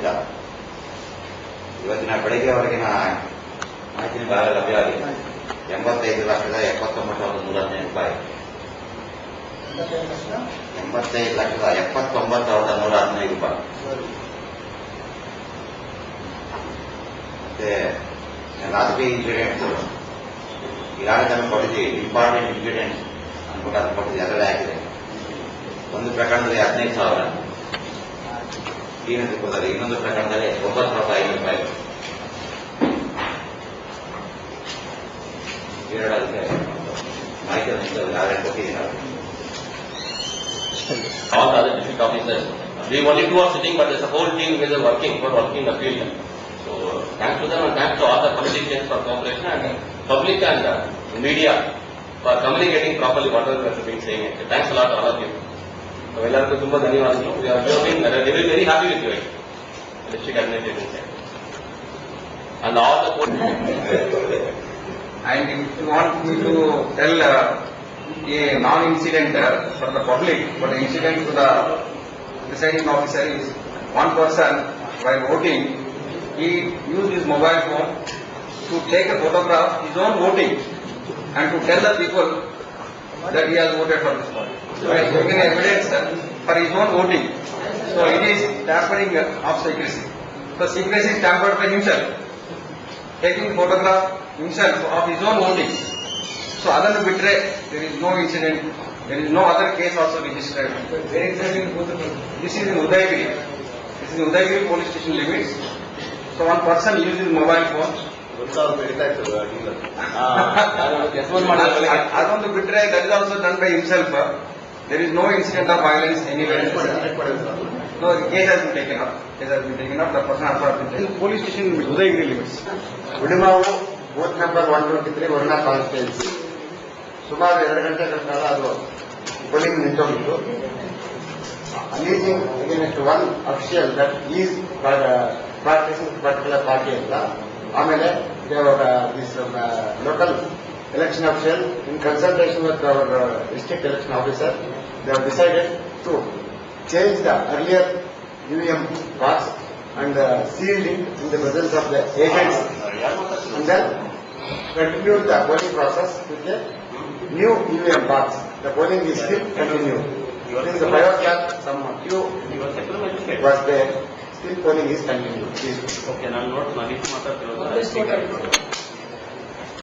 ಇಲ್ಲ. ಇವತ್ತಿನ ಬೆಳಗ್ಗೆವರೆಗಿನ ಮಾಹಿತಿ ಬಹಳ ಲಭ್ಯವಾಗಿದೆ. 85,79,115 ರೂಪಾಯಿ. 85,79,115 ರೂಪಾಯಿ. ಮತ್ತೆ ರಾಜಕೀಯ ಇನ್ಸಿಡೆಂಟ್ಸ್ ಈಗಾಗಲೇ ನಮಗೆ ಕೊಟ್ಟಿದ್ದೀವಿ. ಇಂಪಾರ್ಟೆಂಟ್ ಇನ್ಸಿಡೆಂಟ್ಸ್ ಅನ್ಬಿಟ್ಟು ಅದು ಕೊಟ್ಟಿದ್ದೀವಿ, ಅದರಲ್ಲೇ ಆಗಿದೆ. ಒಂದು ಪ್ರಕರಣದಲ್ಲಿ 15,000 ಶ್ರೀನಗರದಲ್ಲಿ, ಇನ್ನೊಂದು ಪ್ರಕರಣದಲ್ಲಿ 9,500 ರೂಪಾಯಿ. ಎರಡಕ್ಕೆ ಮಾಹಿತಿ ಯಾರು ಕೊಟ್ಟಿದ್ದೀವಿ. All the other district officers, we only two are sitting, but there's a whole team which is working in the field. So thanks to them and thanks to all the politicians for cooperation and public and media for communicating properly whatever we have been saying. Thanks a lot to all of you. ಎಲ್ಲರಿಗೂ ತುಂಬಾ ಧನ್ಯವಾದಗಳು. We are very happy with you, district administration side. And all the and if you want me to tell a non-incident for the public, but the incident to the presiding officer is one person while voting, he used his mobile phone to take a photograph of his own voting and to tell the people that he has voted for this party. So he has taken evidence for his own voting. So it is tampering of secrecy. So secrecy is tampered by himself, taking photograph himself of his own voting. So other than betray, there is no incident, there is no other case also registered. Where exactly? This is in Udayagiri. This is in Udayagiri police station limits. So one person used his mobile phone. Adondu betray, that is also done by himself. There is no incident of violence anywhere. No, the case has been taken up. Case has been taken up. The person has been taken up. Police station Udayagiri limits. ಉಡಿಮಾವು booth number 123 Varuna constituency. ಸುಮಾರು 2 ಗಂಟೆಗಳ ಕಾಲ ಅದು polling ನಿಂತೋಗಿತ್ತು. Alleging against one official that is practicing particular party ಅಂತ. ಆಮೇಲೆ this local election official in consultation with our district election officer they have decided to change the earlier UVM box and sealed it in the presence of the agents, and then continued the polling process with the new UVM box. The polling is still continued. Since the 5 o'clock, some queue was there. Still polling is continued. Okay, now note,